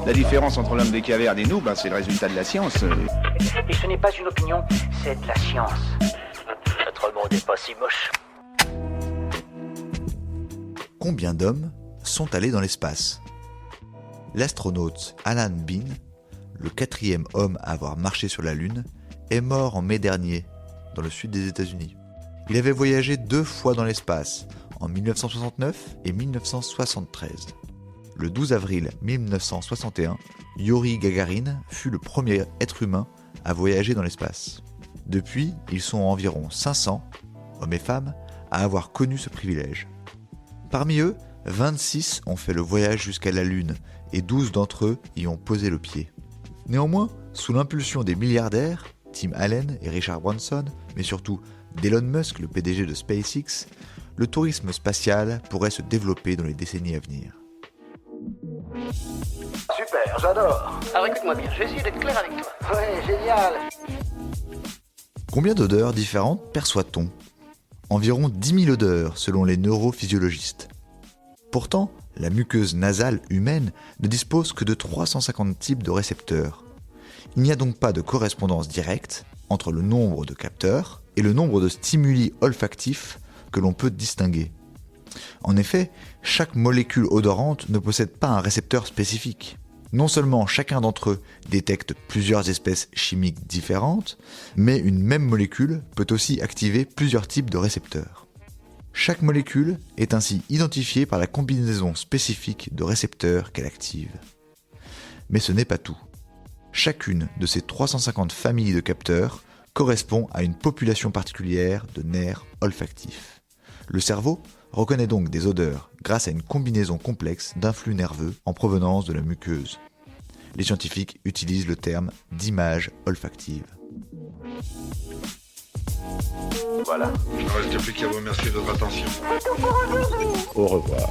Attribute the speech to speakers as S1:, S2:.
S1: La différence entre l'homme des cavernes et nous, c'est le résultat de la science.
S2: Et ce n'est pas une opinion, c'est de la science.
S3: Notre monde n'est pas si moche.
S4: Combien d'hommes sont allés dans l'espace? L'astronaute Alan Bean, le 4e homme à avoir marché sur la Lune, est mort en mai dernier, dans le sud des États-Unis. Il avait voyagé 2 fois dans l'espace, en 1969 et 1973. Le 12 avril 1961, Yuri Gagarin fut le premier être humain à voyager dans l'espace. Depuis, ils sont environ 500, hommes et femmes, à avoir connu ce privilège. Parmi eux, 26 ont fait le voyage jusqu'à la Lune et 12 d'entre eux y ont posé le pied. Néanmoins, sous l'impulsion des milliardaires, Tim Allen et Richard Branson, mais surtout d'Elon Musk, le PDG de SpaceX, le tourisme spatial pourrait se développer dans les décennies à venir.
S2: Super, j'adore.
S3: Alors écoute-moi bien, je vais essayer d'être clair avec toi.
S2: Ouais, génial.
S4: Combien d'odeurs différentes perçoit-on? Environ 10 000 odeurs selon les neurophysiologistes. Pourtant, la muqueuse nasale humaine ne dispose que de 350 types de récepteurs. Il n'y a donc pas de correspondance directe entre le nombre de capteurs et le nombre de stimuli olfactifs que l'on peut distinguer. En effet, chaque molécule odorante ne possède pas un récepteur spécifique. Non seulement chacun d'entre eux détecte plusieurs espèces chimiques différentes, mais une même molécule peut aussi activer plusieurs types de récepteurs. Chaque molécule est ainsi identifiée par la combinaison spécifique de récepteurs qu'elle active. Mais ce n'est pas tout. Chacune de ces 350 familles de capteurs correspond à une population particulière de nerfs olfactifs. Le cerveau reconnaît donc des odeurs grâce à une combinaison complexe d'influx nerveux en provenance de la muqueuse. Les scientifiques utilisent le terme d'image olfactive.
S5: Voilà.
S6: Il ne reste plus qu'à vous remercier de votre attention.
S5: Au revoir.